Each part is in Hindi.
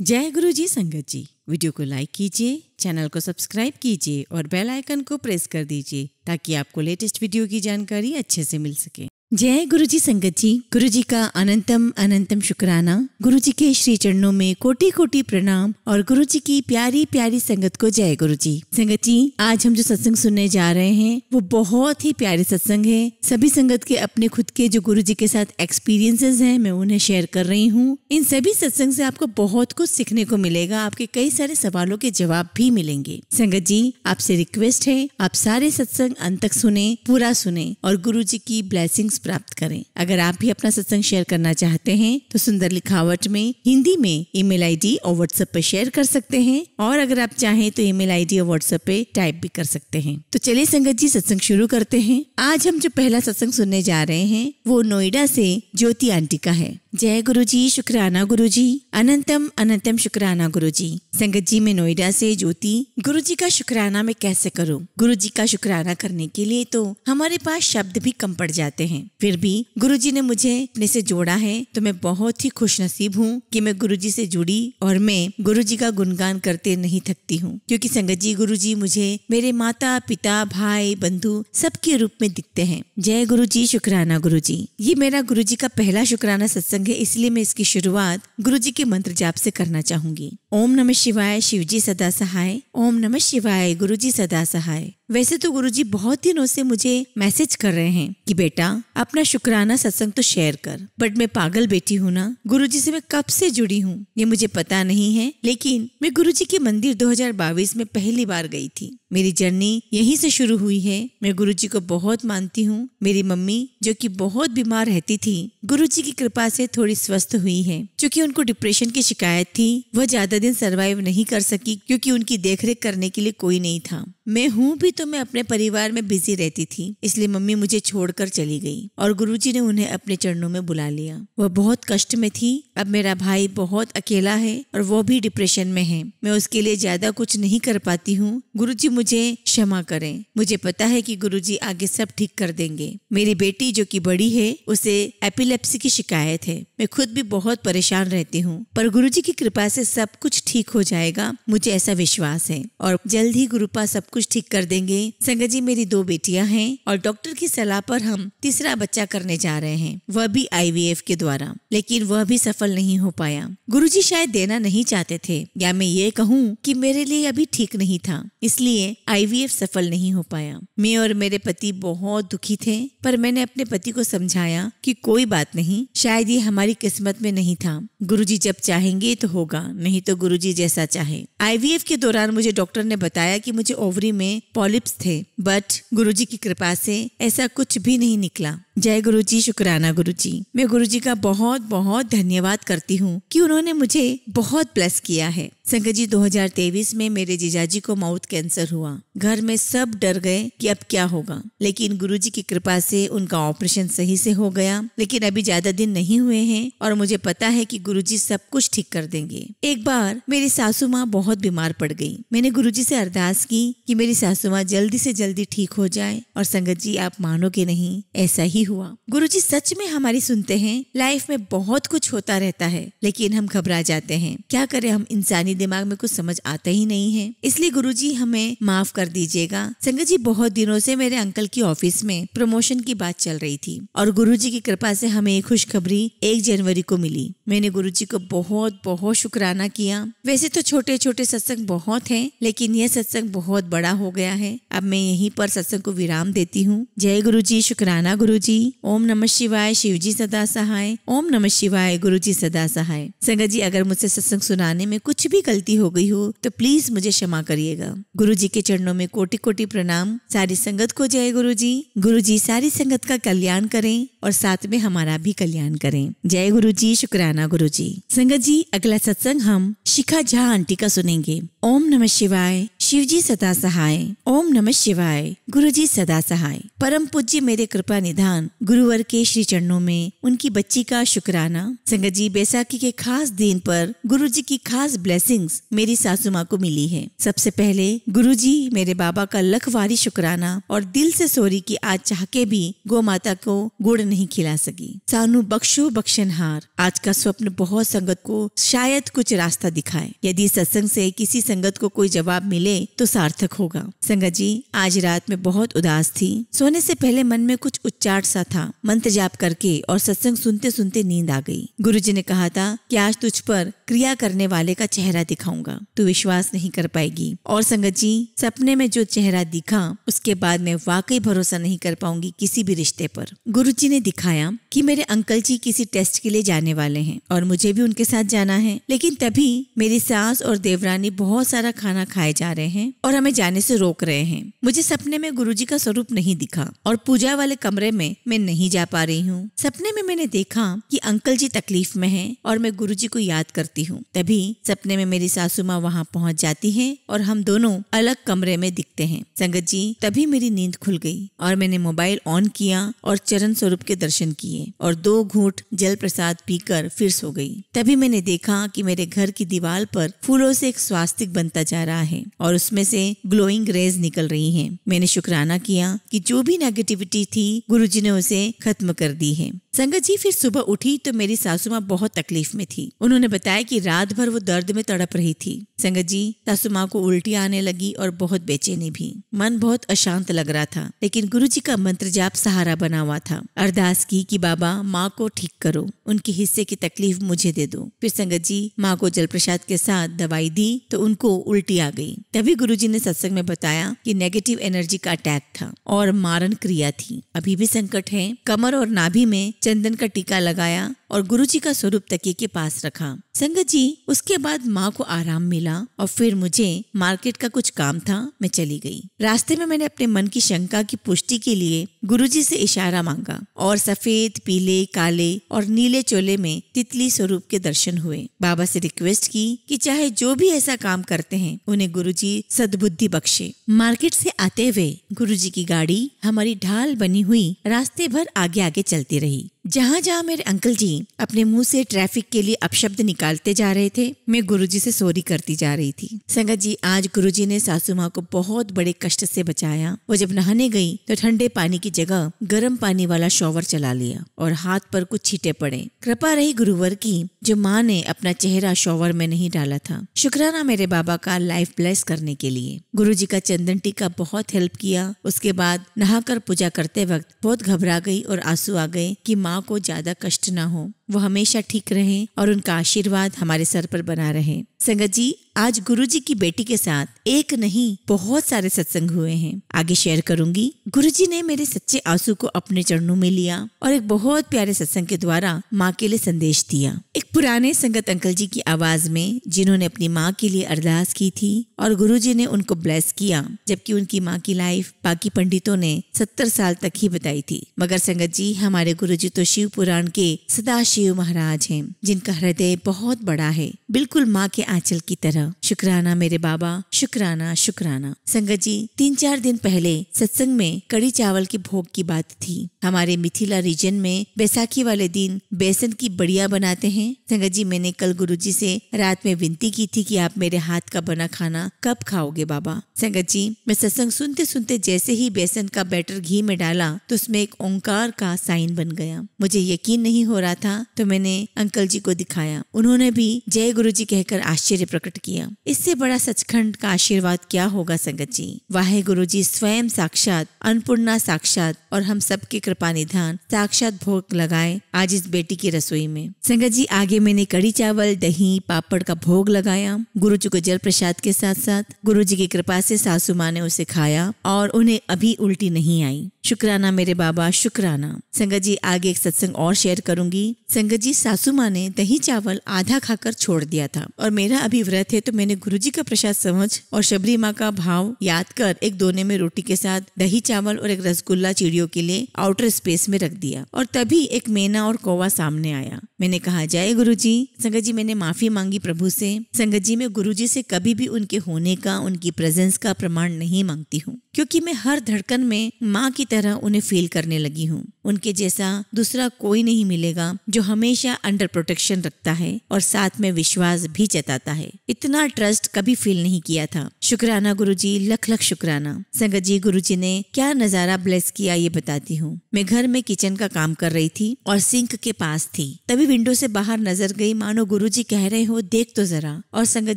जय गुरु जी संगत जी। वीडियो को लाइक कीजिए, चैनल को सब्सक्राइब कीजिए और बेल आइकन को प्रेस कर दीजिए ताकि आपको लेटेस्ट वीडियो की जानकारी अच्छे से मिल सके। जय गुरु जी संगत जी। गुरु जी का अनंतम अनंतम शुक्राना। गुरु जी के श्री चरणों में कोटि कोटि प्रणाम और गुरु जी की प्यारी प्यारी संगत को जय गुरु जी। संगत जी, आज हम जो सत्संग सुनने जा रहे हैं वो बहुत ही प्यारे सत्संग है। सभी संगत के अपने खुद के जो गुरु जी के साथ एक्सपीरियंसेस हैं, मैं उन्हें शेयर कर रही हूँ। इन सभी सत्संग से आपको बहुत कुछ सीखने को मिलेगा। आपके कई सारे सवालों के जवाब भी मिलेंगे। संगत जी, आपसे रिक्वेस्ट है, आप सारे सत्संग अंत तक सुने, पूरा सुने और गुरु जी की ब्लेसिंग्स प्राप्त करें। अगर आप भी अपना सत्संग शेयर करना चाहते हैं तो सुंदर लिखावट में हिंदी में ईमेल आईडी और व्हाट्सएप पे शेयर कर सकते हैं, और अगर आप चाहें तो ईमेल आईडी और व्हाट्सएप पे टाइप भी कर सकते हैं। तो चलिए संगत जी, सत्संग शुरू करते हैं। आज हम जो पहला सत्संग सुनने जा रहे हैं वो नोएडा से ज्योति आंटी का है। जय गुरु जी, शुक्राना गुरु जी, अनंतम अनंतम शुक्राना गुरु जी। संगत जी, मैं नोएडा से ज्योति। गुरु जी का शुक्राना मैं कैसे करूं? गुरु जी का शुक्राना करने के लिए तो हमारे पास शब्द भी कम पड़ जाते हैं। फिर भी गुरु जी ने मुझे अपने से जोड़ा है तो मैं बहुत ही खुश नसीब हूँ कि मैं गुरु जी से जुड़ी और मैं गुरु जी का गुणगान करते नहीं थकती हूँ। क्योंकि संगत जी, गुरु जी मुझे मेरे माता पिता भाई बंधु सबके रूप में दिखते हैं। जय गुरु जी, शुक्राना गुरु जी। ये मेरा गुरु जी का पहला शुक्राना सत्संग है, इसलिए मैं इसकी शुरुआत गुरु जी के मंत्र जाप से करना चाहूंगी। ओम नमः शिवाय, शिव जी सदा सहाय। ओम नमः शिवाय, गुरु जी सदा सहाय। वैसे तो गुरु जी बहुत दिनों से मुझे मैसेज कर रहे हैं कि बेटा अपना शुक्राना सत्संग तो शेयर कर, बट मैं पागल बेटी हूँ ना। गुरु जी से मैं कब से जुड़ी हूँ ये मुझे पता नहीं है, लेकिन मैं गुरु जी के मंदिर 2022 में पहली बार गई थी। मेरी जर्नी यहीं से शुरू हुई है। मैं गुरु जी को बहुत मानती हूँ। मेरी मम्मी जो कि बहुत बीमार रहती थी, गुरु जी की कृपा से थोड़ी स्वस्थ हुई है। क्योंकि उनको डिप्रेशन की शिकायत थी, वह ज्यादा दिन सरवाइव नहीं कर सकी क्योंकि उनकी देखरेख करने के लिए कोई नहीं था। मैं हूँ भी तो मैं अपने परिवार में बिजी रहती थी, इसलिए मम्मी मुझे छोड़कर चली गई और गुरुजी ने उन्हें अपने चरणों में बुला लिया। वह बहुत कष्ट में थी। अब मेरा भाई बहुत अकेला है और वो भी डिप्रेशन में है। मैं उसके लिए ज्यादा कुछ नहीं कर पाती हूँ। गुरुजी मुझे क्षमा करें। मुझे पता है कि गुरुजी आगे सब ठीक कर देंगे। मेरी बेटी जो कि बड़ी है, उसे एपिलेप्सी की शिकायत है। मैं खुद भी बहुत परेशान रहती हूँ, पर गुरुजी की कृपा से सब कुछ ठीक हो जाएगा, मुझे ऐसा विश्वास है और जल्द ही गुरुपा सब कुछ ठीक कर देंगे। संगत जी, मेरी 2 बेटियां हैं और डॉक्टर की सलाह पर हम तीसरा बच्चा करने जा रहे हैं, वह भी IVF के द्वारा, लेकिन वह भी सफल नहीं हो पाया। गुरुजी शायद देना नहीं चाहते थे, या मैं ये कहूँ कि मेरे लिए अभी ठीक नहीं था, इसलिए IVF सफल नहीं हो पाया। मैं और मेरे पति बहुत दुखी थे, पर मैंने अपने पति को समझाया कि कोई बात नहीं, शायद ये हमारी किस्मत में नहीं था। गुरुजी जब चाहेंगे तो होगा, नहीं तो गुरुजी जैसा चाहे। IVF के दौरान मुझे डॉक्टर ने बताया कि मुझे ओवरी में पॉलिप्स थे, बट गुरुजी की कृपा से ऐसा कुछ भी नहीं निकला। जय गुरु जी, शुक्राना गुरु जी। मैं गुरु जी का बहुत बहुत धन्यवाद करती हूँ कि उन्होंने मुझे बहुत ब्लेस किया है। संगत जी, 2023 में मेरे जीजाजी को माउथ कैंसर हुआ। घर में सब डर गए कि अब क्या होगा, लेकिन गुरुजी की कृपा से उनका ऑपरेशन सही से हो गया। लेकिन अभी ज्यादा दिन नहीं हुए हैं और मुझे पता है कि गुरुजी सब कुछ ठीक कर देंगे। एक बार मेरी सासू माँ बहुत बीमार पड़ गई। मैंने गुरुजी से अरदास की कि मेरी सासू माँ जल्दी से जल्दी ठीक हो जाए, और संगत जी, आप मानोगे नहीं, ऐसा ही हुआ। गुरुजी सच में हमारी सुनते हैं। लाइफ में बहुत कुछ होता रहता है, लेकिन हम घबरा जाते हैं। क्या करें, हम इंसानी दिमाग में कुछ समझ आता ही नहीं है, इसलिए गुरुजी हमें माफ कर दीजिएगा। संगत जी, बहुत दिनों से मेरे अंकल की ऑफिस में प्रमोशन की बात चल रही थी और गुरुजी की कृपा से हमें एक खुशखबरी 1 जनवरी को मिली। मैंने गुरुजी को बहुत बहुत शुक्राना किया। वैसे तो छोटे छोटे सत्संग बहुत हैं, लेकिन यह सत्संग बहुत बड़ा हो गया है। अब मैं यहीं पर सत्संग को विराम देती हूँ। जय गुरु जी, शुक्राना गुरु जी। ओम नमः शिवाय, शिव जी सदा सहाय। ओम नमः शिवाय, गुरु जी सदा सहाय। संगत जी, अगर मुझसे सत्संग सुनाने में कुछ भी गलती हो गई हो तो प्लीज मुझे क्षमा करिएगा। गुरु जी के चरणों में कोटि कोटि प्रणाम। सारी संगत को जय गुरु जी। गुरु जी सारी संगत का कल्याण करें और साथ में हमारा भी कल्याण करें। जय गुरु जी, शुक्राना गुरु जी। संगत जी, अगला सत्संग हम शिखा झा आंटी का सुनेंगे। ओम नमः शिवाय, शिवजी सदा सहाय। ओम नमः शिवाय। गुरुजी सदा सहाय। परम पूज्य मेरे कृपा निधान गुरुवर के श्री चरणों में उनकी बच्ची का शुक्राना। संगत जी, बैसाखी के खास दिन पर गुरुजी की खास ब्लेसिंग्स मेरी सासू माँ को मिली है। सबसे पहले गुरुजी मेरे बाबा का लखवारी शुक्राना और दिल से सॉरी कि आज चाह के भी गौ माता को गुड़ नहीं खिला सकी। सानू बख्शो बख्शनहार। आज का स्वप्न बहुत संगत को शायद कुछ रास्ता दिखाए। यदि सत्संग से किसी संगत को कोई जवाब मिले तो सार्थक होगा। संगत जी, आज रात में बहुत उदास थी। सोने से पहले मन में कुछ उच्चाट सा था। मंत्र जाप करके और सत्संग सुनते सुनते नींद आ गई। गुरुजी ने कहा था कि आज तुझ पर क्रिया करने वाले का चेहरा दिखाऊंगा, तू विश्वास नहीं कर पाएगी। और संगत जी, सपने में जो चेहरा दिखा उसके बाद मैं वाकई भरोसा नहीं कर पाऊंगी किसी भी रिश्ते पर। गुरुजी ने दिखाया कि मेरे अंकल जी किसी टेस्ट के लिए जाने वाले हैं और मुझे भी उनके साथ जाना है। लेकिन तभी मेरी सास और देवरानी बहुत सारा खाना खाए जा रहे हैं और हमें जाने से रोक रहे हैं। मुझे सपने में गुरुजी का स्वरूप नहीं दिखा और पूजा वाले कमरे में मैं नहीं जा पा रही हूँ। सपने में मैंने देखा कि अंकल जी तकलीफ में हैं और मैं गुरुजी को याद करती हूँ। तभी सपने में मेरी सासू माँ वहाँ पहुँच जाती है और हम दोनों अलग कमरे में दिखते हैं। संगत जी, तभी मेरी नींद खुल गई और मैंने मोबाइल ऑन किया और चरण स्वरूप के दर्शन किए और 2 घूंट जल प्रसाद पीकर फिर सो गई। तभी मैंने देखा कि मेरे घर की दीवार पर फूलों से एक स्वास्तिक बनता जा रहा है और उसमें से ग्लोइंग रेज निकल रही हैं। मैंने शुक्राना किया कि जो भी नेगेटिविटी थी गुरुजी ने उसे खत्म कर दी है। संगत जी, फिर सुबह उठी तो मेरी सासू माँ बहुत तकलीफ में थी। उन्होंने बताया कि रात भर वो दर्द में तड़प रही थी। संगत जी, सासू माँ को उल्टी आने लगी और बहुत बेचैनी भी। मन बहुत अशांत लग रहा था, लेकिन गुरुजी का मंत्र जाप सहारा बना हुआ था। अरदास की कि बाबा माँ को ठीक करो, उनके हिस्से की तकलीफ मुझे दे दो। फिर संगत जी, माँ को जल प्रसाद के साथ दवाई दी तो उनको उल्टी आ गई। तभी गुरुजी ने सत्संग में बताया कि नेगेटिव एनर्जी का अटैक था और मारन क्रिया थी। अभी भी संकट है। कमर और नाभि में चंदन का टीका लगाया और गुरुजी का स्वरूप तकिए के पास रखा। संगत जी, उसके बाद माँ को आराम मिला और फिर मुझे मार्केट का कुछ काम था, मैं चली गई। रास्ते में मैंने अपने मन की शंका की पुष्टि के लिए गुरुजी से इशारा मांगा और सफेद, पीले, काले और नीले चोले में तितली स्वरूप के दर्शन हुए। बाबा से रिक्वेस्ट की कि चाहे जो भी ऐसा काम करते हैं उन्हें गुरुजी सद्बुद्धि बख्शे। मार्केट से आते हुए गुरुजी की गाड़ी हमारी ढाल बनी हुई रास्ते भर आगे आगे चलती रही। जहाँ जहाँ मेरे अंकल जी अपने मुंह से ट्रैफिक के लिए अपशब्द निकालते जा रहे थे, मैं गुरुजी से सॉरी करती जा रही थी। संगत जी, आज गुरुजी ने सासू माँ को बहुत बड़े कष्ट से बचाया। वो जब नहाने गई तो ठंडे पानी की जगह गर्म पानी वाला शॉवर चला लिया और हाथ पर कुछ छींटे पड़े। कृपा रही गुरुवर की जो माँ ने अपना चेहरा शॉवर में नहीं डाला था। शुक्राना मेरे बाबा का लाइफ ब्लेस करने के लिए। गुरुजी का चंदन टीका बहुत हेल्प किया। उसके बाद नहाकर पूजा करते वक्त बहुत घबरा गई और आंसू आ गए कि माँ को ज्यादा कष्ट ना हो, वो हमेशा ठीक रहे और उनका आशीर्वाद हमारे सर पर बना रहे। संगत जी, आज गुरुजी की बेटी के साथ एक नहीं बहुत सारे सत्संग हुए हैं, आगे शेयर करूंगी। गुरुजी ने मेरे सच्चे आंसू को अपने चरणों में लिया और एक बहुत प्यारे सत्संग के द्वारा माँ के लिए संदेश दिया। एक पुराने संगत अंकल जी की आवाज में, जिन्होंने अपनी माँ के लिए अरदास की थी और गुरुजी ने उनको ब्लेस किया, जबकि उनकी माँ की लाइफ बाकी पंडितों ने 70 साल तक ही बताई थी। मगर संगत जी, हमारे गुरुजी तो शिव पुराण के सदाशिव महाराज हैं, जिनका हृदय बहुत बड़ा है, बिल्कुल माँ के आंचल की तरह। शुक्राना मेरे बाबा, शुक्राना शुक्राना। संगत जी, 3-4 दिन पहले सत्संग में कड़ी चावल के भोग की बात थी। हमारे मिथिला रीजन में बैसाखी वाले दिन बेसन की बढ़िया बनाते हैं। संगत जी, मैंने कल गुरुजी से रात में विनती की थी कि आप मेरे हाथ का बना खाना कब खाओगे बाबा। संगत जी, मैं सत्संग सुनते सुनते जैसे ही बेसन का बैटर घी में डाला तो उसमें एक ओंकार का साइन बन गया। मुझे यकीन नहीं हो रहा था तो मैंने अंकल जी को दिखाया। उन्होंने भी जय गुरुजी कहकर आश्चर्य प्रकट किया। इससे बड़ा सचखंड का आशीर्वाद क्या होगा संगत जी। वाहे गुरुजी स्वयं साक्षात अन्नपूर्णा साक्षात और हम सबके कृपा निधान साक्षात भोग लगाए आज इस बेटी की रसोई में। संगत जी, आगे मैंने कड़ी चावल, दही, पापड़ का भोग लगाया। गुरुजी को जल प्रसाद के साथ साथ गुरुजी की कृपा से सासू माँ ने उसे खाया और उन्हें अभी उल्टी नहीं आई। शुक्राना मेरे बाबा, शुक्राना। संगत जी, आगे एक सत्संग और शेयर करूंगी। संगत जी, सासू माँ ने दही चावल आधा खाकर छोड़ दिया था और मेरा अभी व्रत है, तो मैंने गुरुजी का प्रसाद समझ और शबरी माँ का भाव याद कर एक दोने में रोटी के साथ दही चावल और एक रसगुल्ला चिड़ियों के लिए आउटर स्पेस में रख दिया और तभी एक मैना और कौवा सामने आया। मैंने कहा जय गुरुजी। संगत जी मैंने माफी मांगी प्रभु से। संगत जी मैं गुरुजी से कभी भी उनके होने का, उनकी प्रेजेंस का प्रमाण नहीं मांगती हूँ, क्योंकि मैं हर धड़कन में माँ की तरह उन्हें फील करने लगी हूँ। उनके जैसा दूसरा कोई नहीं मिलेगा जो हमेशा अंडर प्रोटेक्शन रखता है और साथ में विश्वास भी जताता है। इतना ट्रस्ट कभी फील नहीं किया था। शुक्राना गुरुजी, लख लख शुक्राना। संगत जी गुरुजी ने क्या नजारा ब्लेस किया ये बताती हूँ। मैं घर में किचन का काम कर रही थी और सिंक के पास थी, तभी विंडो से बाहर नजर गई मानो गुरुजी कह रहे हो देख तो जरा। और संगत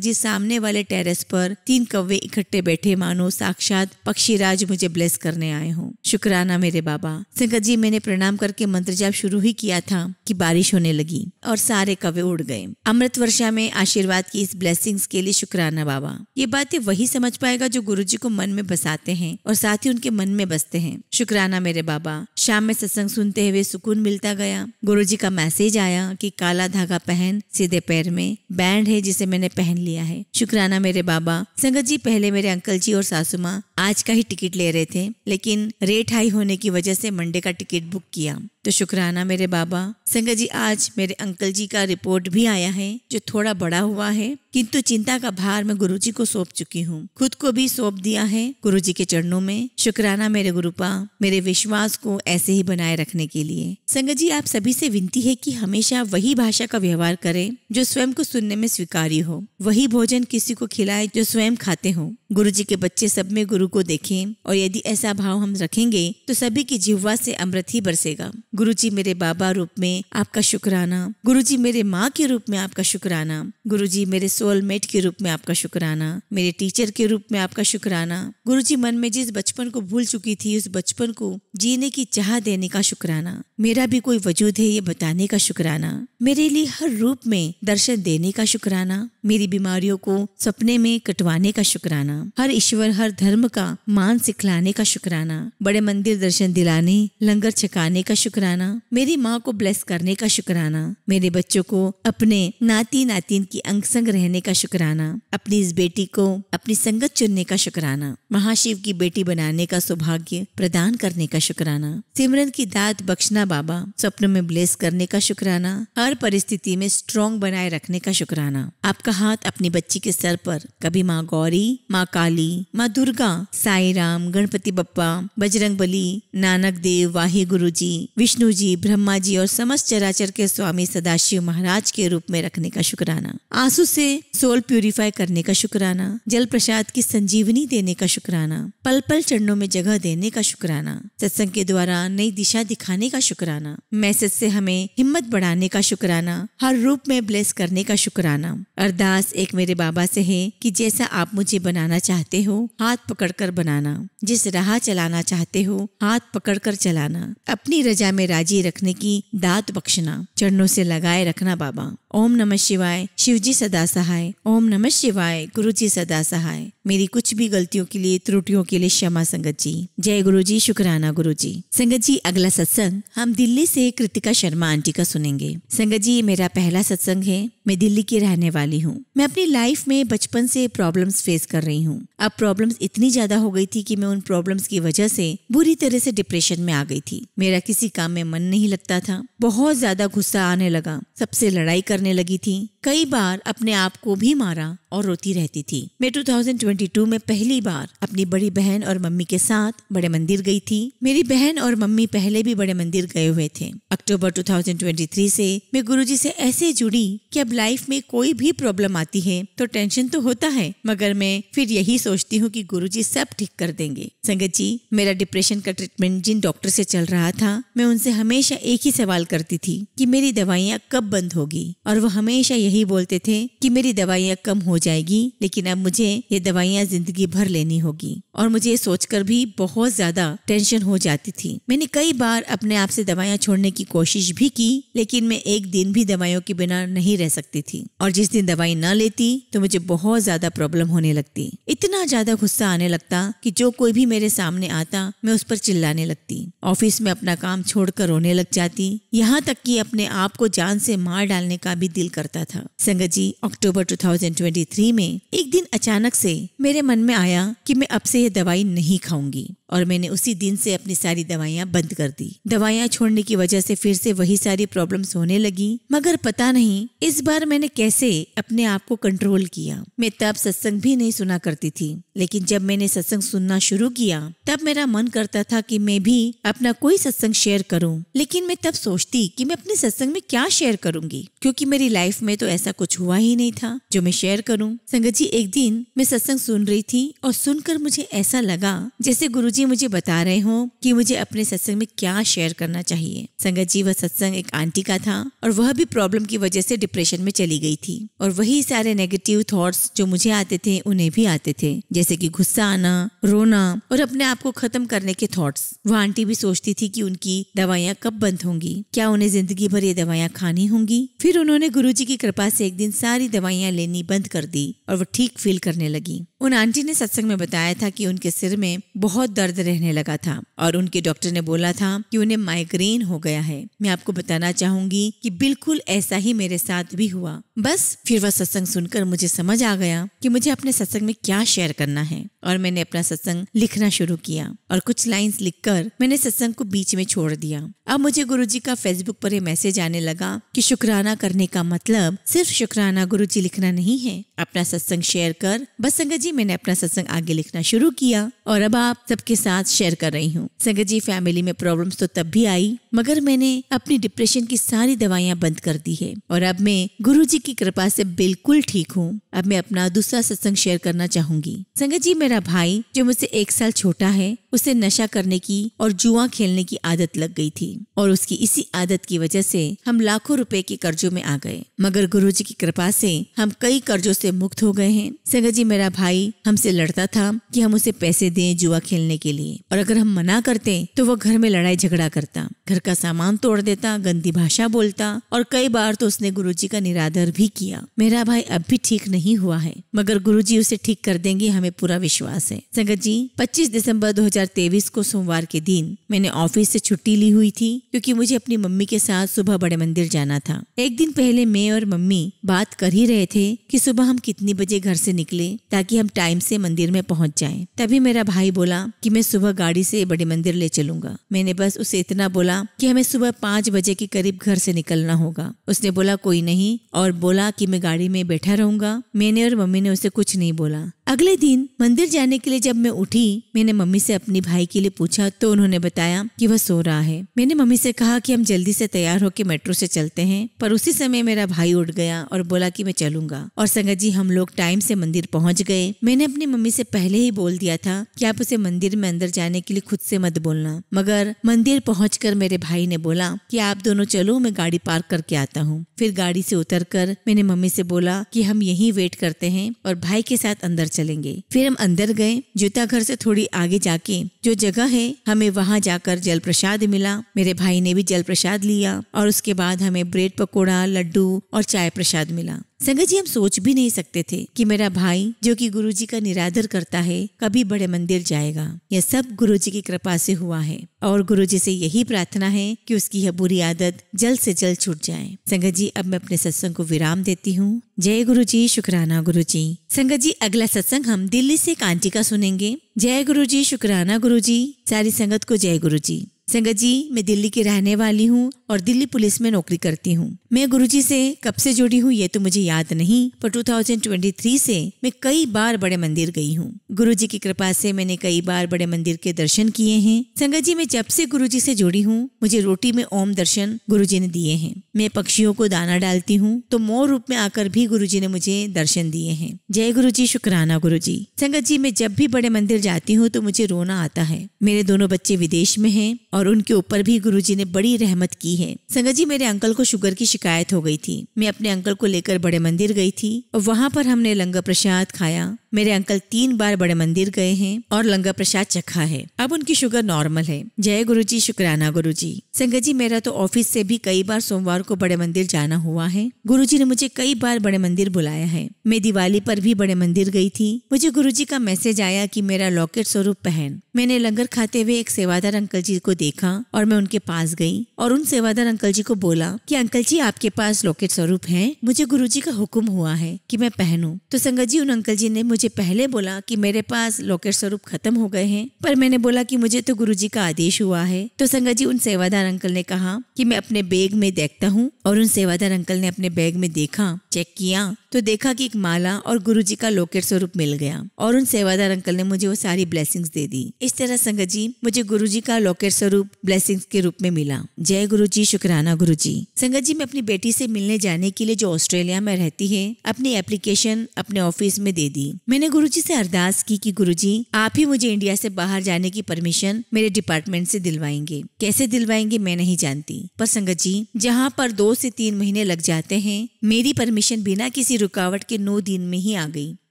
जी सामने वाले टेरेस पर 3 कौवे इकट्ठे बैठे मानो साक्षात पक्षीराज मुझे ब्लेस करने आए हों। शुक्राना मेरे बाबा। संगत जी मैंने प्रणाम करके मंत्र जाप शुरू ही किया था कि बारिश होने लगी और सारे कौवे उड़ गए। अमृत वर्षा में आशीर्वाद की इस ब्लेसिंग्स के लिए शुक्राना बाबा। ये बातें वही समझ पाएगा जो गुरुजी को मन में बसाते हैं और साथ ही उनके मन में बसते हैं। शुक्राना मेरे बाबा। शाम में सत्संग सुनते हुए सुकून मिलता गया। गुरुजी का मैसेज आया कि काला धागा पहन, सीधे पैर में बैंड है जिसे मैंने पहन लिया है। शुक्राना मेरे बाबा। संगत जी पहले मेरे अंकल जी और सासू माँ आज का ही टिकट ले रहे थे, लेकिन रेट हाई होने की वजह से मंडे का टिकट बुक किया, तो शुक्राना मेरे बाबा। संगत जी आज मेरे अंकल जी का रिपोर्ट भी आया है जो थोड़ा बड़ा हुआ है, किंतु चिंता का भार मैं गुरुजी को सौंप चुकी हूँ, खुद को भी सौंप दिया है गुरुजी के चरणों में। शुक्राना मेरे गुरुपा, मेरे विश्वास को ऐसे ही बनाए रखने के लिए। संगत जी आप सभी से विनती है कि हमेशा वही भाषा का व्यवहार करें जो स्वयं को सुनने में स्वीकार्य हो, वही भोजन किसी को खिलाए जो स्वयं खाते हो। गुरुजी के बच्चे सब में गुरु को देखें और यदि ऐसा भाव हम रखेंगे तो सभी की जिह्वा से अमृत ही बरसेगा। गुरुजी मेरे बाबा रूप में आपका शुक्राना। गुरुजी मेरे माँ के रूप में आपका शुक्राना। गुरुजी मेरे सोलमेट के रूप में आपका शुक्राना। मेरे टीचर के रूप में आपका शुक्राना। गुरुजी मन में जिस बचपन को भूल चुकी थी उस बचपन को जीने की चाह देने का शुक्राना। मेरा भी कोई वजूद है ये बताने का शुक्राना। मेरे लिए हर रूप में दर्शन देने का शुक्राना। मेरी बीमारियों को सपने में कटवाने का शुक्राना। हर ईश्वर हर धर्म का मान सिखलाने का शुक्राना। बड़े मंदिर दर्शन दिलाने, लंगर छकाने का शुक्राना। मेरी माँ को ब्लेस करने का शुक्राना। मेरे बच्चों को अपने नाती नातिन की अंग संग रहने का शुक्राना। अपनी इस बेटी को अपनी संगत चुनने का शुक्राना। महाशिव की बेटी बनाने का सौभाग्य प्रदान करने का शुक्राना। सिमरन की दात बख्शना बाबा। सपनों में ब्लेस करने का शुक्राना। हर परिस्थिति में स्ट्रॉन्ग बनाए रखने का शुक्राना। आपका हाथ अपनी बच्ची के सर पर, कभी माँ गौरी, माँ काली, माँ दुर्गा, साई राम, गणपति बप्पा, बजरंग बली, नानक देव, वाहे गुरु जी, विष्णु जी, ब्रह्मा जी और समस्त चराचर के स्वामी सदाशिव महाराज के रूप में रखने का शुक्राना। आंसू से सोल प्यूरिफाई करने का शुक्राना। जल प्रसाद की संजीवनी देने का शुक्राना। पल पल चरणों में जगह देने का शुक्राना। सत्संग के द्वारा नई दिशा दिखाने का शुक्राना। मैसेज से हमें हिम्मत बढ़ाने का शुक्राना। हर रूप में ब्लेस करने का शुक्राना। अरदास एक मेरे बाबा से है कि जैसा आप मुझे बनाना चाहते हो हाथ पकड़कर बनाना, जिस राह चलाना चाहते हो हाथ पकड़कर चलाना, अपनी रजा में राजी रखने की दात बख्शना, चरणों से लगाए रखना बाबा। ओम नमः शिवाय, शिवजी सदा सहाय। ओम नमः शिवाय, गुरुजी सदा सहाय। मेरी कुछ भी गलतियों के लिए, त्रुटियों के लिए क्षमा संगत जी। जय गुरुजी, शुक्राना गुरुजी। संगत जी अगला सत्संग हम दिल्ली से कृतिका शर्मा आंटी का सुनेंगे। संगत जी ये मेरा पहला सत्संग है। मैं दिल्ली की रहने वाली हूँ। मैं अपनी लाइफ में बचपन से प्रॉब्लम्स फेस कर रही हूँ। अब प्रॉब्लम्स इतनी ज्यादा हो गई थी कि मैं उन प्रॉब्लम्स की वजह से बुरी तरह से डिप्रेशन में आ गई थी। मेरा किसी काम में मन नहीं लगता था। बहुत ज्यादा गुस्सा आने लगा। सबसे लड़ाई करने लगी थी। कई बार अपने आप को भी मारा और रोती रहती थी। मैं 2022 में पहली बार अपनी बड़ी बहन और मम्मी के साथ बड़े मंदिर गई थी। मेरी बहन और मम्मी पहले भी बड़े मंदिर गए हुए थे। अक्टूबर 2023 से मैं गुरुजी से ऐसे जुड़ी कि अब लाइफ में कोई भी प्रॉब्लम आती है तो टेंशन तो होता है, मगर मैं फिर यही सोचती हूँ कि गुरुजी सब ठीक कर देंगे। संगत जी मेरा डिप्रेशन का ट्रीटमेंट जिन डॉक्टर से चल रहा था, मैं उनसे हमेशा एक ही सवाल करती थी कि मेरी दवाइयाँ कब बंद होगी, और वो हमेशा यही बोलते थे कि मेरी दवाइयाँ कम हो जाएगी, लेकिन अब मुझे ये दवाइयाँ जिंदगी भर लेनी होगी। और मुझे ये सोचकर भी बहुत ज्यादा टेंशन हो जाती थी। मैंने कई बार अपने आप से दवाइयाँ छोड़ने की कोशिश भी की, लेकिन मैं एक दिन भी दवाइयों के बिना नहीं रह सकती थी। और जिस दिन दवाई न लेती तो मुझे बहुत ज्यादा प्रॉब्लम होने लगती। इतना ज्यादा गुस्सा आने लगता कि जो कोई भी मेरे सामने आता मैं उस पर चिल्लाने लगती। ऑफिस में अपना काम छोड़कर रोने लग जाती, यहाँ तक कि अपने आप को जान से मार डालने का भी दिल करता था। संगत जी अक्टूबर 2023 में एक दिन अचानक से मेरे मन में आया कि मैं अब से ये दवाई नहीं खाऊंगी और मैंने उसी दिन से अपनी सारी दवाइयाँ बंद कर दी। दवाइयाँ छोड़ने की वजह से फिर से वही सारी प्रॉब्लम्स होने लगी, मगर पता नहीं इस बार मैंने कैसे अपने आप को कंट्रोल किया। मैं तब सत्संग भी नहीं सुना करती थी, लेकिन जब मैंने सत्संग सुनना शुरू किया तब मेरा मन करता था कि मैं भी अपना कोई सत्संग शेयर करूं। लेकिन मैं तब सोचती कि मैं अपने सत्संग में क्या शेयर करूंगी, क्योंकि मेरी लाइफ में तो ऐसा कुछ हुआ ही नहीं था जो मैं शेयर करूं। संगत जी, एक दिन मैं सत्संग सुन रही थी और सुनकर मुझे ऐसा लगा जैसे गुरुजी मुझे बता रहे हो कि मुझे अपने सत्संग में क्या शेयर करना चाहिए। संगत जी, वह सत्संग एक आंटी का था और वह भी प्रॉब्लम की वजह से डिप्रेशन में चली गई थी, और वही सारे नेगेटिव थॉट्स जो मुझे आते थे उन्हें भी आते थे, जैसे कि गुस्सा आना, रोना और अपने आप को खत्म करने के थॉट्स। वह आंटी भी सोचती थी कि उनकी दवाइयाँ कब बंद होंगी, क्या उन्हें जिंदगी भर ये दवाइयाँ खानी होंगी। फिर उन्होंने गुरुजी की कृपा से एक दिन सारी दवाइयाँ लेनी बंद कर दी और वो ठीक फील करने लगी। उन आंटी ने सत्संग में बताया था कि उनके सिर में बहुत दर्द रहने लगा था और उनके डॉक्टर ने बोला था कि उन्हें माइग्रेन हो गया है। मैं आपको बताना चाहूंगी कि बिल्कुल ऐसा ही मेरे साथ भी हुआ। बस फिर वह सत्संग सुनकर मुझे समझ आ गया कि मुझे अपने सत्संग में क्या शेयर करना है, और मैंने अपना सत्संग लिखना शुरू किया और कुछ लाइंस लिखकर मैंने सत्संग को बीच में छोड़ दिया। अब मुझे गुरुजी का फेसबुक पर यह मैसेज आने लगा कि शुक्राना करने का मतलब सिर्फ शुक्राना गुरुजी लिखना नहीं है, अपना सत्संग शेयर कर। बस संगत जी, मैंने अपना सत्संग आगे लिखना शुरू किया और अब आप सबके साथ शेयर कर रही हूँ। संगत जी, फैमिली में प्रॉब्लम्स तो तब भी आई, मगर मैंने अपनी डिप्रेशन की सारी दवाइयाँ बंद कर दी है और अब मैं गुरुजी की कृपा से बिल्कुल ठीक हूँ। अब मैं अपना दूसरा सत्संग शेयर करना चाहूंगी। संगत जी, मेरा भाई जो मुझसे 1 साल छोटा है, उसे नशा करने की और जुआ खेलने की आदत लग गई थी और उसकी इसी आदत की वजह से हम लाखों रुपए के कर्जों में आ गए, मगर गुरुजी की कृपा से हम कई कर्जों से मुक्त हो गए हैं। संगत जी, मेरा भाई हमसे लड़ता था कि हम उसे पैसे दें जुआ खेलने के लिए, और अगर हम मना करते तो वो घर में लड़ाई झगड़ा करता, घर का सामान तोड़ देता, गंदी भाषा बोलता और कई बार तो उसने गुरुजी का निरादर भी किया। मेरा भाई अब भी ठीक नहीं हुआ है, मगर गुरुजी उसे ठीक कर देंगे, हमें पूरा विश्वास है। संगत जी, 25 दिसंबर 2023 को सोमवार के दिन मैंने ऑफिस से छुट्टी ली हुई थी, क्योंकि मुझे अपनी मम्मी के साथ सुबह बड़े मंदिर जाना था। एक दिन पहले मैं और मम्मी बात कर ही रहे थे कि सुबह हम कितनी बजे घर से निकले ताकि हम टाइम से मंदिर में पहुंच जाएं। तभी मेरा भाई बोला कि मैं सुबह गाड़ी से बड़े मंदिर ले चलूंगा। मैंने बस उसे इतना बोला कि हमें सुबह 5 बजे के करीब घर से निकलना होगा। उसने बोला कोई नहीं, और बोला कि मैं गाड़ी में बैठा रहूंगा। मैंने और मम्मी ने उसे कुछ नहीं बोला। अगले दिन मंदिर जाने के लिए जब मैं उठी, मैंने मम्मी से अपनी भाई के लिए पूछा तो उन्होंने बताया कि वह सो रहा है। मैंने मम्मी से कहा कि हम जल्दी से तैयार होकर मेट्रो से चलते हैं, पर उसी समय मेरा भाई उठ गया और बोला कि मैं चलूंगा। और संगत जी, हम लोग टाइम से मंदिर पहुंच गए। मैंने अपनी मम्मी से पहले ही बोल दिया था कि आप उसे मंदिर में अंदर जाने के लिए खुद से मत बोलना, मगर मंदिर पहुंचकर मेरे भाई ने बोला कि आप दोनों चलो, मैं गाड़ी पार्क करके आता हूँ। फिर गाड़ी से उतरकर मैंने मम्मी से बोला कि हम यहीं वेट करते हैं और भाई के साथ अंदर चलेंगे। फिर हम अंदर गए। जूता घर से थोड़ी आगे जाके जो जगह है, हमें वहां जाकर जल प्रसाद मिला। मेरे भाई ने भी जल प्रसाद लिया और उसके बाद हमें ब्रेड पकोड़ा, लड्डू और चाय प्रसाद मिला। संगत जी, हम सोच भी नहीं सकते थे कि मेरा भाई जो कि गुरुजी का निरादर करता है कभी बड़े मंदिर जाएगा। यह सब गुरुजी की कृपा से हुआ है और गुरुजी से यही प्रार्थना है कि उसकी यह बुरी आदत जल्द से जल्द छूट जाए। संगत जी, अब मैं अपने सत्संग को विराम देती हूँ। जय गुरुजी, शुक्राना गुरुजी। संगत जी, अगला सत्संग हम दिल्ली से एक आंटी का सुनेंगे। जय गुरुजी, शुक्राना गुरुजी। सारी संगत को जय गुरुजी। संगत जी, मैं दिल्ली की रहने वाली हूँ और दिल्ली पुलिस में नौकरी करती हूँ। मैं गुरुजी से कब से जुड़ी हूँ ये तो मुझे याद नहीं, पर 2023 से मैं कई बार बड़े मंदिर गई हूँ। गुरुजी की कृपा से मैंने कई बार बड़े मंदिर के दर्शन किए हैं। संगत जी, मैं जब से गुरुजी से जुड़ी हूँ मुझे रोटी में ओम दर्शन गुरुजी ने दिए हैं। मैं पक्षियों को दाना डालती हूँ तो मोर रूप में आकर भी गुरुजी ने मुझे दर्शन दिए हैं। जय गुरुजी, शुक्राना गुरुजी। संगत जी, मैं जब भी बड़े मंदिर जाती हूँ तो मुझे रोना आता है। मेरे दोनों बच्चे विदेश में हैं और उनके ऊपर भी गुरुजी ने बड़ी रहमत की है। संगत जी, मेरे अंकल को शुगर की शिकायत हो गई थी। मैं अपने अंकल को लेकर बड़े मंदिर गई थी और वहाँ पर हमने लंगर प्रसाद खाया। मेरे अंकल 3 बार बड़े मंदिर गए हैं और लंगर प्रसाद चखा है। अब उनकी शुगर नॉर्मल है। जय गुरुजी, शुक्राना गुरुजी। संगत जी, मेरा तो ऑफिस से भी कई बार सोमवार को बड़े मंदिर जाना हुआ है। गुरुजी ने मुझे कई बार बड़े मंदिर बुलाया है। मैं दिवाली पर भी बड़े मंदिर गई थी। मुझे गुरुजी का मैसेज आया कि मेरा लॉकेट स्वरूप पहन। मैंने लंगर खाते हुए एक सेवादार अंकल जी को देखा और मैं उनके पास गई और उन सेवादार अंकल जी को बोला कि अंकल जी, आपके पास लॉकेट स्वरूप है, मुझे गुरुजी का हुक्म हुआ है कि मैं पहनूं। तो संगत जी, उन अंकल जी ने मुझे मुझे पहले बोला कि मेरे पास लॉकेट स्वरूप खत्म हो गए हैं, पर मैंने बोला कि मुझे तो गुरुजी का आदेश हुआ है। तो संगत जी, उन सेवादार अंकल ने कहा कि मैं अपने बैग में देखता हूँ। और उन सेवादार अंकल ने अपने बैग में देखा, चेक किया तो देखा कि एक माला और गुरुजी का लॉकेट स्वरूप मिल गया। और उन सेवादार अंकल ने मुझे वो सारी ब्लेसिंग्स दे दी। इस तरह संगत जी, मुझे गुरुजी का लॉकेट स्वरूप ब्लेसिंग्स के रूप में मिला। जय गुरुजी, शुक्राना गुरुजी। संगत जी, मैं अपनी बेटी से मिलने जाने के लिए, जो ऑस्ट्रेलिया में रहती है, अपनी एप्लीकेशन अपने ऑफिस में दे दी। मैंने गुरुजी से अरदास की कि गुरुजी, आप ही मुझे इंडिया से बाहर जाने की परमिशन मेरे डिपार्टमेंट से दिलवाएंगे। कैसे दिलवाएंगे मैं नहीं जानती, पर संगत जी, जहाँ पर 2 से 3 महीने लग जाते हैं, मेरी परमिशन बिना किसी रुकावट के 9 दिन में ही आ गई।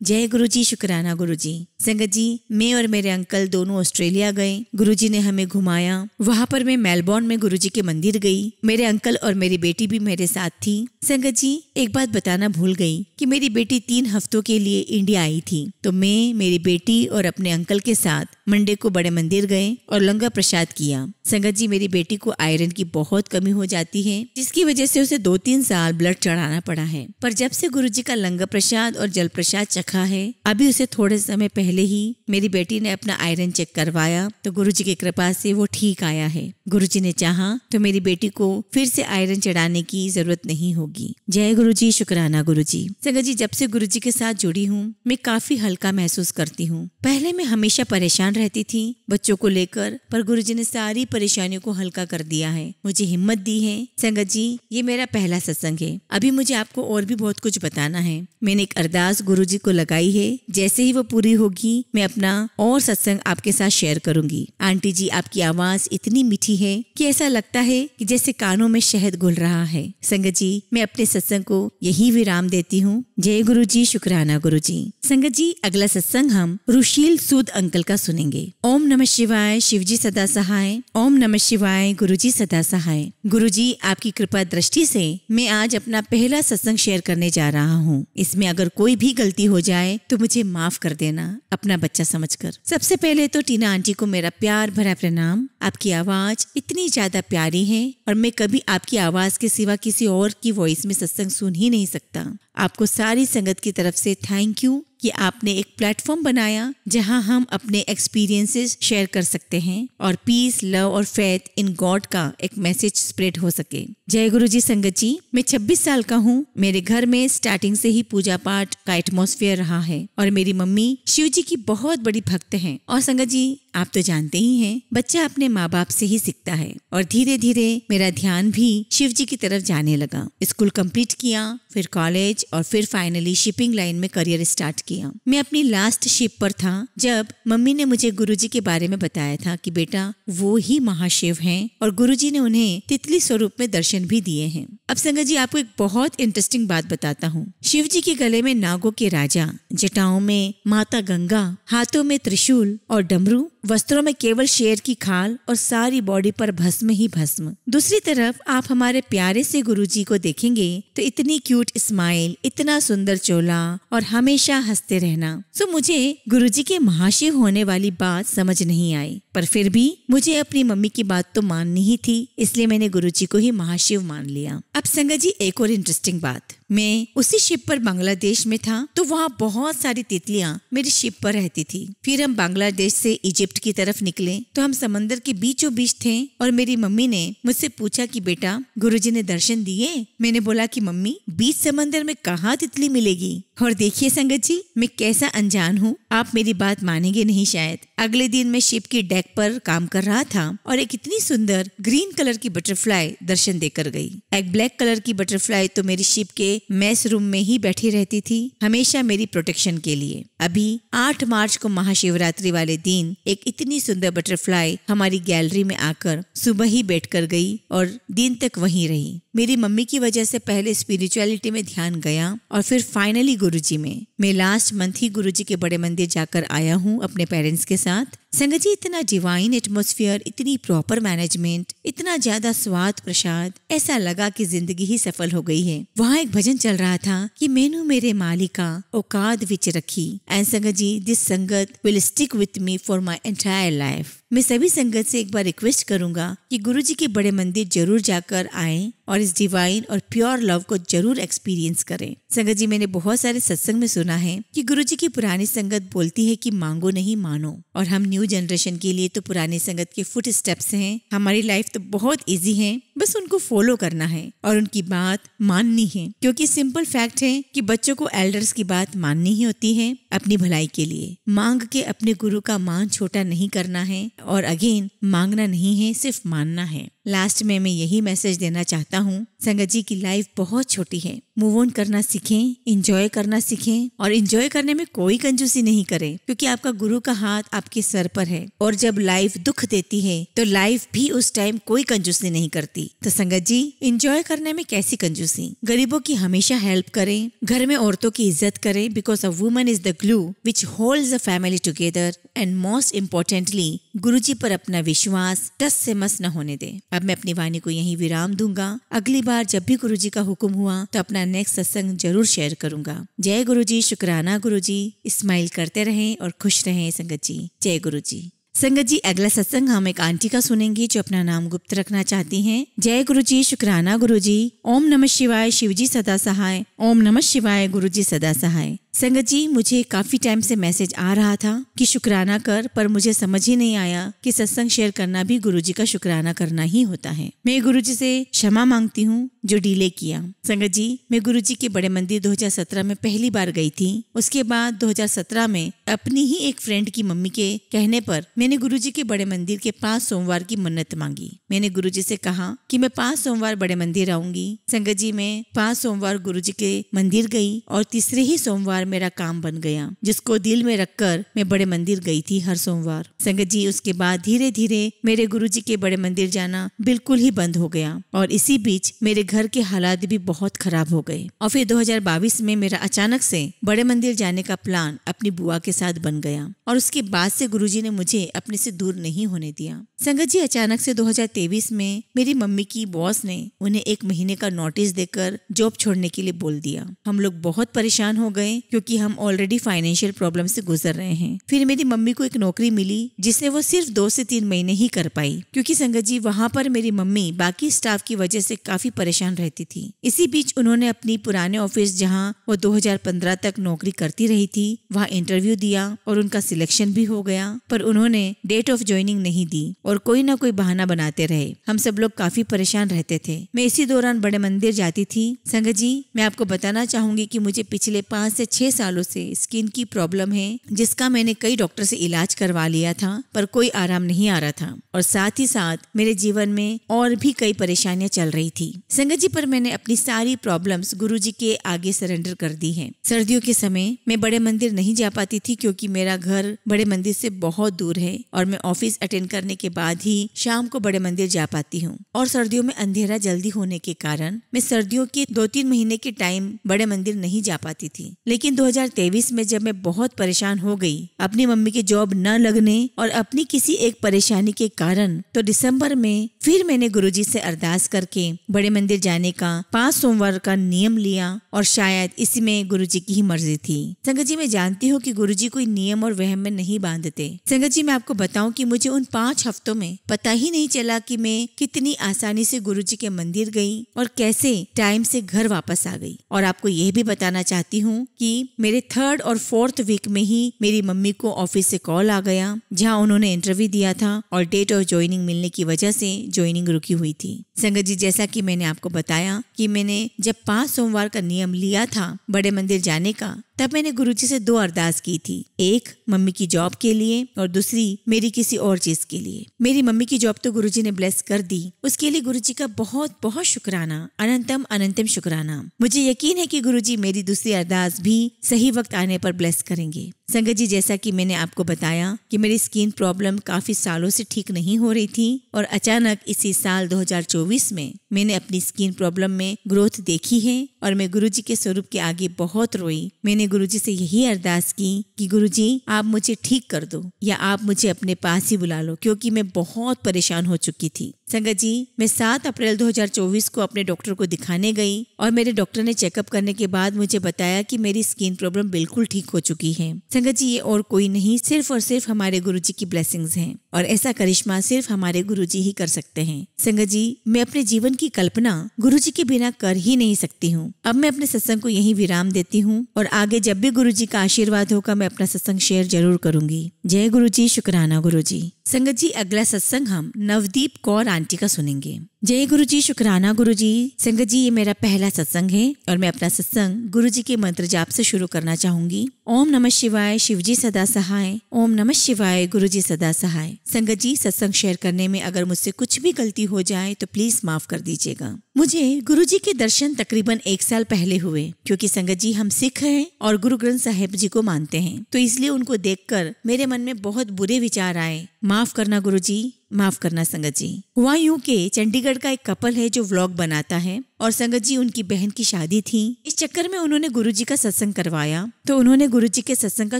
जय गुरुजी, शुक्राना गुरुजी। संगत जी, मैं और मेरे अंकल दोनों ऑस्ट्रेलिया गए। गुरुजी ने हमें घुमाया। वहाँ पर मैं मेलबोर्न में गुरुजी के मंदिर गई। मेरे अंकल और मेरी बेटी भी मेरे साथ थी। संगत जी, एक बात बताना भूल गई कि मेरी बेटी 3 हफ्तों के लिए इंडिया आई थी। तो मैं, मेरी बेटी और अपने अंकल के साथ मंडे को बड़े मंदिर गए और लंगर प्रसाद किया। संगत जी, मेरी बेटी को आयरन की बहुत कमी हो जाती है, जिसकी वजह से उसे 2-3 साल ब्लड चढ़ाना पड़ा है। पर जब से गुरुजी का लंगर प्रसाद और जल प्रसाद चखा है, अभी उसे थोड़े समय पहले ही मेरी बेटी ने अपना आयरन चेक करवाया, तो गुरुजी की कृपा से वो ठीक आया है। गुरुजी ने चाहा तो मेरी बेटी को फिर से आयरन चढ़ाने की जरूरत नहीं होगी। जय गुरुजी, शुक्राना गुरुजी। संगत जी, जब से गुरुजी के साथ जुड़ी हूँ, मैं काफी हल्का महसूस करती हूँ। पहले मैं हमेशा परेशान रहती थी बच्चों को लेकर, पर गुरुजी ने सारी परेशानियों को हल्का कर दिया है, मुझे हिम्मत दी है। संगत जी, ये मेरा पहला सत्संग है। अभी मुझे आपको और भी बहुत कुछ बताना है। मैंने एक अरदास गुरुजी को लगाई है, जैसे ही वो पूरी होगी मैं अपना और सत्संग आपके साथ शेयर करूंगी। आंटी जी, आपकी आवाज इतनी मीठी है कि ऐसा लगता है कि जैसे कानों में शहद घुल रहा है। संगत जी, मैं अपने सत्संग को यही विराम देती हूँ। जय गुरुजी, शुक्राना गुरुजी। संगत जी, अगला सत्संग हम रुशील सूद अंकल का सुनेंगे। ओम नमः शिवाय, शिवजी सदा सहाय। ओम नमः शिवाय, गुरुजी सदा सहाय। गुरुजी, आपकी कृपा दृष्टि से मैं आज अपना पहला सत्संग शेयर करने जा रहा हूँ। इसमें अगर कोई भी गलती हो जाए तो मुझे माफ कर देना, अपना बच्चा समझकर। सबसे पहले तो टीना आंटी को मेरा प्यार भरा प्रणाम। आपकी आवाज इतनी ज्यादा प्यारी है और मैं कभी आपकी आवाज के सिवा किसी और की वॉइस में सत्संग सुन ही नहीं सकता। आपको सारी संगत की तरफ से थैंक यू कि आपने एक प्लेटफॉर्म बनाया जहां हम अपने एक्सपीरियंसेस शेयर कर सकते हैं और पीस, लव और फेथ इन गॉड का एक मैसेज स्प्रेड हो सके। जय गुरुजी। संगत जी, मैं 26 साल का हूँ। मेरे घर में स्टार्टिंग से ही पूजा पाठ का एटमॉस्फेयर रहा है और मेरी मम्मी शिव जी की बहुत बड़ी भक्त हैं। और संगत जी, आप तो जानते ही हैं, बच्चा अपने माँ बाप से ही सीखता है और धीरे धीरे मेरा ध्यान भी शिव जी की तरफ जाने लगा। स्कूल कंप्लीट किया, फिर कॉलेज और फिर फाइनली शिपिंग लाइन में करियर स्टार्ट किया। मैं अपनी लास्ट शिप पर था जब मम्मी ने मुझे गुरुजी के बारे में बताया था कि बेटा वो ही महाशिव हैं और गुरुजी ने उन्हें तितली स्वरूप में दर्शन भी दिए हैं। अब संगत जी, आपको एक बहुत इंटरेस्टिंग बात बताता हूँ। शिव जी के गले में नागों के राजा, जटाओं में माता गंगा, हाथों में त्रिशूल और डमरू, वस्त्रों में केवल शेर की खाल और सारी बॉडी पर भस्म ही भस्म। दूसरी तरफ आप हमारे प्यारे से गुरुजी को देखेंगे तो इतनी क्यूट स्माइल, इतना सुंदर चोला और हमेशा हंसते रहना। सो मुझे गुरुजी के महाशिव होने वाली बात समझ नहीं आई, पर फिर भी मुझे अपनी मम्मी की बात तो माननी ही थी, इसलिए मैंने गुरुजी को ही महाशिव मान लिया। अब संगत जी, एक और इंटरेस्टिंग बात, मैं उसी शिप पर बांग्लादेश में था तो वहाँ बहुत सारी तितलियाँ मेरी शिप पर रहती थी। फिर हम बांग्लादेश से इजिप्ट की तरफ निकले तो हम समंदर के बीचों बीच थे और मेरी मम्मी ने मुझसे पूछा कि बेटा गुरुजी ने दर्शन दिए? मैंने बोला कि मम्मी, बीच समंदर में कहाँ तितली मिलेगी। और देखिए संगत जी, मैं कैसा अनजान हूँ, आप मेरी बात मानेंगे नहीं शायद। अगले दिन मैं शिप की डेक पर काम कर रहा था और एक इतनी सुंदर ग्रीन कलर की बटरफ्लाई दर्शन देकर गई। एक ब्लैक कलर की बटरफ्लाई तो मेरी शिप के मेस रूम में ही बैठी रहती थी, हमेशा मेरी प्रोटेक्शन के लिए। अभी 8 मार्च को महाशिवरात्रि वाले दिन एक इतनी सुंदर बटरफ्लाई हमारी गैलरी में आकर सुबह ही बैठ कर गई और दिन तक वहीं रही। मेरी मम्मी की वजह से पहले स्पिरिचुअलिटी में ध्यान गया और फिर फाइनली गुरुजी में। मैं लास्ट मंथ ही गुरुजी के बड़े मंदिर जाकर आया हूँ अपने पेरेंट्स के साथ। संगत जी, इतना डिवाइन एटमॉस्फेयर, इतनी प्रॉपर मैनेजमेंट, इतना ज्यादा स्वाद प्रसाद, ऐसा लगा कि जिंदगी ही सफल हो गई है। वहाँ एक भजन चल रहा था कि मैनू मेरे मालिका औकात विच रखी। एंड संगत जी, दिस संगत will stick with me for my entire life. मैं सभी संगत से एक बार रिक्वेस्ट करूंगा कि गुरुजी के बड़े मंदिर जरूर जाकर आएं और इस डिवाइन और प्योर लव को जरूर एक्सपीरियंस करें। संगत जी, मैंने बहुत सारे सत्संग में सुना है कि गुरुजी की पुरानी संगत बोलती है कि मांगो नहीं मानो, और हम न्यू जनरेशन के लिए तो पुरानी संगत के फुट स्टेप्स हैं। हमारी लाइफ तो बहुत इजी है, बस उनको फॉलो करना है और उनकी बात माननी है, क्योंकि सिंपल फैक्ट है कि बच्चों को एल्डर्स की बात माननी ही होती है अपनी भलाई के लिए। मांग के अपने गुरु का मान छोटा नहीं करना है, और अगेन मांगना नहीं है, सिर्फ मानना है। लास्ट में मैं यही मैसेज देना चाहता हूँ, संगत जी की लाइफ बहुत छोटी है, मूव ऑन करना सीखें, एंजॉय करना सीखें, और एंजॉय करने में कोई कंजूसी नहीं करें, क्योंकि आपका गुरु का हाथ आपके सर पर है। और जब लाइफ दुख देती है तो लाइफ भी उस टाइम कोई कंजूसी नहीं करती। तो संगत जी, एंजॉय करने में कैसी कंजूसी? गरीबों की हमेशा हेल्प करें, घर में औरतों की इज्जत करें, because a woman is the glue which holds a family together, and most importantly गुरुजी पर अपना विश्वास टस से मस न होने दें। अब मैं अपनी वाणी को यहीं विराम दूंगा। अगली बार जब भी गुरुजी का हुक्म हुआ तो अपना नेक्स्ट सत्संग जरूर शेयर करूंगा। जय गुरुजी, शुक्राना गुरुजी। स्माइल करते रहें और खुश रहें संगत जी। जय गुरुजी। संगत जी, अगला सत्संग हम एक आंटी का सुनेंगे जो अपना नाम गुप्त रखना चाहती हैं। जय गुरुजी, शुक्राना गुरुजी। ओम नमः शिवाय, शिवजी सदा सहाय। ओम नमः शिवाय, गुरुजी सदा सहाय। संगत जी, मुझे काफी टाइम से मैसेज आ रहा था कि शुक्राना कर, पर मुझे समझ ही नहीं आया कि सत्संग शेयर करना भी गुरुजी का शुक्राना करना ही होता है। मैं गुरुजी से क्षमा मांगती हूँ जो डिले किया। संगत जी, मैं गुरुजी के बड़े मंदिर 2017 में पहली बार गई थी। उसके बाद 2017 में अपनी ही एक फ्रेंड की मम्मी के कहने पर मैंने गुरुजी के बड़े मंदिर के 5 सोमवार की मन्नत मांगी। मैंने गुरुजी से कहा कि मैं 5 सोमवार बड़े मंदिर आऊंगी। संगत जी, मैं 5 सोमवार गुरुजी के मंदिर गई और तीसरे ही सोमवार मेरा काम बन गया, जिसको दिल में रखकर मैं बड़े मंदिर गई थी हर सोमवार। संगत जी, उसके बाद धीरे धीरे मेरे गुरुजी के बड़े मंदिर जाना बिल्कुल ही बंद हो गया, और इसी बीच मेरे घर के हालात भी बहुत खराब हो गए। और फिर 2022 में मेरा अचानक से बड़े मंदिर जाने का प्लान अपनी बुआ के साथ बन गया, और उसके बाद से गुरुजी ने मुझे अपने से दूर नहीं होने दिया। संगत जी, अचानक से 2023 में मेरी मम्मी की बॉस ने उन्हें 1 महीने का नोटिस देकर जॉब छोड़ने के लिए बोल दिया। हम लोग बहुत परेशान हो गए, क्योंकि हम ऑलरेडी फाइनेंशियल प्रॉब्लम से गुजर रहे हैं। फिर मेरी मम्मी को एक नौकरी मिली जिसे वो सिर्फ 2 से 3 महीने ही कर पाई, क्योंकि संगत जी वहाँ पर मेरी मम्मी बाकी स्टाफ की वजह से काफी परेशान रहती थी। इसी बीच उन्होंने अपनी पुराने ऑफिस जहाँ वो 2015 तक नौकरी करती रही थी, वहाँ इंटरव्यू दिया और उनका सिलेक्शन भी हो गया, पर उन्होंने डेट ऑफ ज्वाइनिंग नहीं दी और कोई ना कोई बहाना बनाते रहे। हम सब लोग काफी परेशान रहते थे। मैं इसी दौरान बड़े मंदिर जाती थी। संगत जी, मैं आपको बताना चाहूंगी कि मुझे पिछले 5 से 6 सालों से स्किन की प्रॉब्लम है, जिसका मैंने कई डॉक्टर से इलाज करवा लिया था, पर कोई आराम नहीं आ रहा था, और साथ ही साथ मेरे जीवन में और भी कई परेशानियां चल रही थी। संगत जी, पर मैंने अपनी सारी प्रॉब्लम्स गुरुजी के आगे सरेंडर कर दी है। सर्दियों के समय मैं बड़े मंदिर नहीं जा पाती थी, क्योंकि मेरा घर बड़े मंदिर से बहुत दूर है, और मैं ऑफिस अटेंड करने के बाद ही शाम को बड़े मंदिर जा पाती हूँ। और सर्दियों में अंधेरा जल्दी होने के कारण मैं सर्दियों के 2-3 महीने के टाइम बड़े मंदिर नहीं जा पाती थी। लेकिन 2023 में जब मैं बहुत परेशान हो गई अपनी मम्मी की जॉब न लगने और अपनी किसी एक परेशानी के कारण, तो दिसंबर में फिर मैंने गुरुजी से अरदास करके बड़े मंदिर जाने का 5 सोमवार का नियम लिया, और शायद इसी में गुरुजी की ही मर्जी थी। संगत जी, मैं जानती हूँ कि गुरुजी कोई नियम और वहम में नहीं बांधते। संगत जी, मैं आपको बताऊं कि मुझे उन 5 हफ्तों में पता ही नहीं चला कि मैं कितनी आसानी से गुरुजी के मंदिर गई और कैसे टाइम से घर वापस आ गई। और आपको यह भी बताना चाहती हूँ कि मेरे 3rd और 4th वीक में ही मेरी मम्मी को ऑफिस से कॉल आ गया, जहाँ उन्होंने इंटरव्यू दिया था और डेट ऑफ ज्वाइनिंग मिलने की वजह से ज्वाइनिंग रुकी हुई थी। संगत जी, जैसा कि मैंने आपको बताया कि मैंने जब 5 सोमवार का नियम लिया था बड़े मंदिर जाने का, तब मैंने गुरुजी से 2 अरदास की थी। एक मम्मी की जॉब के लिए और दूसरी मेरी किसी और चीज के लिए। मेरी मम्मी की जॉब तो गुरुजी ने ब्लेस कर दी, उसके लिए गुरुजी का बहुत बहुत शुक्राना, अनंतम अनंतम शुक्राना। मुझे यकीन है कि गुरुजी मेरी दूसरी अरदास भी सही वक्त आने पर ब्लेस करेंगे। संगत जी, जैसा कि मैंने आपको बताया कि मेरी स्किन प्रॉब्लम काफी सालों से ठीक नहीं हो रही थी, और अचानक इसी साल 2024 में मैंने अपनी स्किन प्रॉब्लम में ग्रोथ देखी है, और मैं गुरुजी के स्वरूप के आगे बहुत रोई। मैंने गुरुजी से यही अरदास की कि गुरुजी, आप मुझे ठीक कर दो, या आप मुझे अपने पास ही बुला लो, क्योंकि मैं बहुत परेशान हो चुकी थी। संगत जी, मैं 7 अप्रैल 2024 को अपने डॉक्टर को दिखाने गई, और मेरे डॉक्टर ने चेकअप करने के बाद मुझे बताया कि मेरी स्किन प्रॉब्लम बिल्कुल ठीक हो चुकी है। संगत जी, ये और कोई नहीं, सिर्फ और सिर्फ हमारे गुरुजी की ब्लेसिंग्स हैं। और ऐसा करिश्मा सिर्फ हमारे गुरुजी ही कर सकते हैं। संगत जी, मैं अपने जीवन की कल्पना गुरुजी के बिना कर ही नहीं सकती हूँ। अब मैं अपने सत्संग को यहीं विराम देती हूँ और आगे जब भी गुरुजी का आशीर्वाद होगा मैं अपना सत्संग शेयर जरूर करूंगी। जय गुरुजी, शुक्राना गुरुजी। संगत जी, अगला सत्संग हम नवदीप कौर आंटी का सुनेंगे। जय गुरुजी, शुक्राना गुरुजी। संगत जी, ये मेरा पहला सत्संग है और मैं अपना सत्संग गुरुजी के मंत्र जाप से शुरू करना चाहूंगी। ओम नमः शिवाय, शिवजी सदा सहाय। ओम नमः शिवाय, गुरुजी सदा सहाय। संगत जी, सत्संग शेयर करने में अगर मुझसे कुछ भी गलती हो जाए तो प्लीज माफ कर दीजिएगा। मुझे गुरुजी के दर्शन तकरीबन 1 साल पहले हुए, क्योंकि संगत जी हम सिख हैं और गुरु ग्रंथ साहिब जी को मानते हैं, तो इसलिए उनको देखकर मेरे मन में बहुत बुरे विचार आए। माफ करना गुरुजी, माफ करना संगत जी। हुआ यूं के चंडीगढ़ का एक कपल है जो व्लॉग बनाता है और संगत जी उनकी बहन की शादी थी। इस चक्कर में उन्होंने गुरुजी का सत्संग करवाया, तो उन्होंने गुरुजी के सत्संग का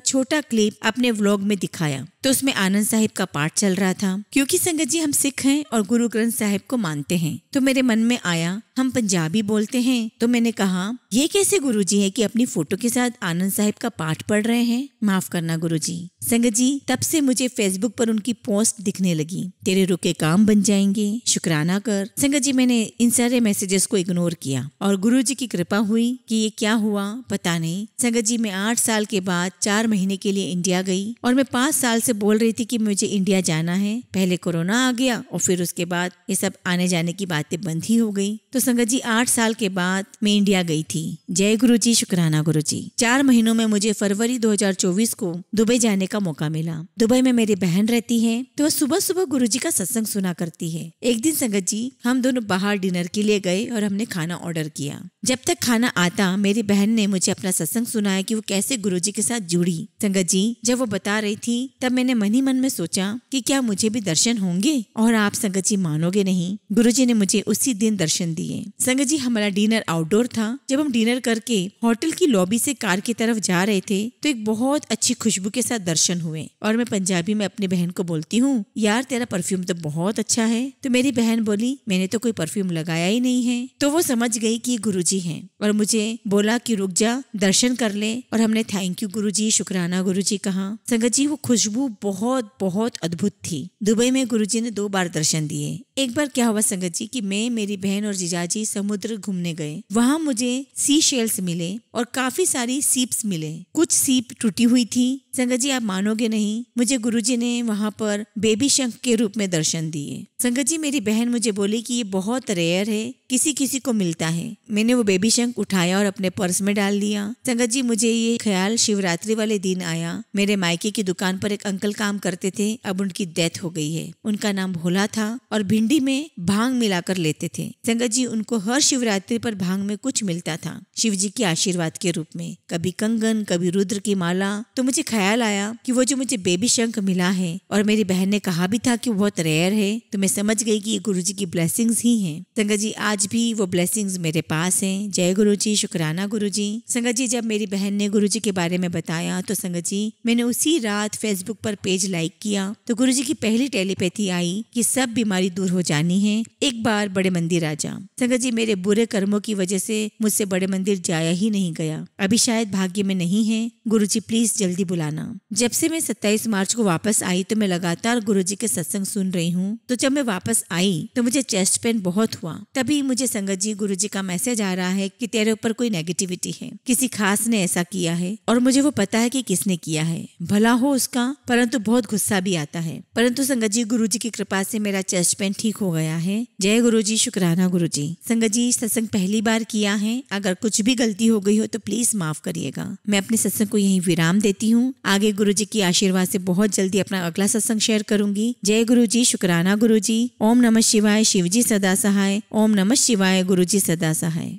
छोटा क्लिप अपने व्लॉग में दिखाया। तो उसमें आनंद साहिब का पाठ चल रहा था। क्योंकि संगत जी हम सिख हैं और गुरु ग्रंथ साहिब को मानते हैं, तो मेरे मन में आया हम पंजाबी बोलते हैं, तो मैंने कहा ये कैसे गुरुजी है कि अपनी फोटो के साथ आनंद साहिब का पाठ पढ़ रहे हैं। माफ करना गुरुजी। संगत जी, तब से मुझे फेसबुक पर उनकी पोस्ट दिखने लगी, तेरे रुके काम बन जाएंगे, शुक्राना कर। संगत जी, मैंने इन सारे मैसेजेस को इग्नोर किया और गुरुजी की कृपा हुई कि ये क्या हुआ पता नहीं। संगत जी, मैं 8 साल के बाद 4 महीने के लिए इंडिया गई और मैं 5 साल से बोल रही थी कि मुझे इंडिया जाना है। पहले कोरोना आ गया और फिर उसके बाद ये सब आने जाने की बातें बंद ही हो गई। तो संगत जी 8 साल के बाद मैं इंडिया गई थी। जय गुरुजी, शुक्राना गुरुजी। 4 महीनों में मुझे फरवरी 2024 को दुबई जाने का मौका मिला। दुबई में मेरी बहन रहती है, तो वह सुबह सुबह गुरुजी का सत्संग सुना करती है। एक दिन संगत जी हम दोनों बाहर डिनर के लिए गए और हमने खाना ऑर्डर किया। जब तक खाना आता मेरी बहन ने मुझे अपना सत्संग सुनाया कि वो कैसे गुरुजी के साथ जुड़ी। संगत जी, जब वो बता रही थी तब मैंने मन ही मन में सोचा कि क्या मुझे भी दर्शन होंगे, और आप संगत जी मानोगे नहीं, गुरुजी ने मुझे उसी दिन दर्शन दिए। संगत जी, हमारा डिनर आउटडोर था। जब हम डिनर करके होटल की लॉबी से कार की तरफ जा रहे थे तो एक बहुत अच्छी खुशबू के साथ दर्शन हुए और मैं पंजाबी में अपनी बहन को बोलती हूँ, यार तेरा परफ्यूम तो बहुत अच्छा है। तो मेरी बहन बोली, मैंने तो कोई परफ्यूम लगाया ही नहीं है। तो वो समझ गई कि गुरुजी हैं और मुझे बोला कि रुक जा, दर्शन कर ले, और हमने थैंक यू गुरुजी, शुक्राना गुरुजी कहा। संगत जी, वो खुशबू बहुत बहुत अद्भुत थी। दुबई में गुरुजी ने 2 बार दर्शन दिए। एक बार क्या हुआ संगत जी कि मैं, मेरी बहन और जीजाजी समुद्र घूमने गए। वहाँ मुझे सी शेल्स मिले और काफी सारी सीप्स मिले। कुछ सीप टूटी हुई थी। संगत जी, आप मानोगे नहीं, मुझे गुरुजी ने वहाँ पर बेबी शंख के रूप में दर्शन दिए। संगत जी, मेरी बहन मुझे बोली कि ये बहुत रेयर है, किसी किसी को मिलता है। मैंने वो बेबी शंख उठाया और अपने पर्स में डाल दिया। संगत जी, मुझे ये ख्याल शिवरात्रि वाले दिन आया। मेरे मायके की दुकान पर एक अंकल काम करते थे, अब उनकी डेथ हो गई है। उनका नाम भोला था और भिंडी में भांग मिलाकर लेते थे। संगत जी, उनको हर शिवरात्रि पर भांग में कुछ मिलता था शिव जी के आशीर्वाद के रूप में, कभी कंगन, कभी रुद्र की माला। तो मुझे ख्याल आया कि वो जो मुझे बेबी शंख मिला है और मेरी बहन ने कहा भी था कि वो बहुत रेयर है, तो मैं समझ गई कि ये गुरुजी की ब्लेसिंग्स ही हैं। संगत जी, आज भी वो ब्लेसिंग्स मेरे पास हैं। जय गुरुजी, शुक्राना गुरुजी। संगत जी, जब मेरी बहन ने गुरुजी के बारे में बताया तो संगत जी मैंने उसी रात फेसबुक पर पेज लाइक किया, तो गुरुजी की पहली टेलीपैथी आई कि सब बीमारी दूर हो जानी है, एक बार बड़े मंदिर आ जा। संगत जी, मेरे बुरे कर्मों की वजह से मुझसे बड़े मंदिर जाया ही नहीं गया। अभी शायद भाग्य में नहीं है। गुरुजी प्लीज जल्दी बुलाना। जब से मैं 27 मार्च को वापस आई तो मैं लगातार गुरुजी के सत्संग सुन रही हूँ। तो जब मैं वापस आई तो मुझे चेस्ट पेन बहुत हुआ। तभी मुझे संगत जी गुरुजी का मैसेज आ रहा है कि तेरे ऊपर कोई नेगेटिविटी है, किसी खास ने ऐसा किया है, और मुझे वो पता है कि किसने किया है, भला हो उसका, परंतु बहुत गुस्सा भी आता है। परंतु संगत जी गुरुजी की कृपा से मेरा चेस्ट पेन ठीक हो गया है। जय गुरुजी, शुक्राना गुरुजी। संगत जी, सत्संग पहली बार किया है, अगर कुछ भी गलती हो गई हो तो प्लीज माफ करिएगा। मैं अपने सत्संग को यहीं विराम देती हूँ। आगे गुरुजी की आशीर्वाद से बहुत जल्दी अपना अगला सत्संग शेयर करूंगी। जय गुरुजी, शुक्राना गुरुजी। ओम नमः शिवाय, शिवजी सदा सहाय। ओम नमः शिवाय, गुरुजी सदा सहाय।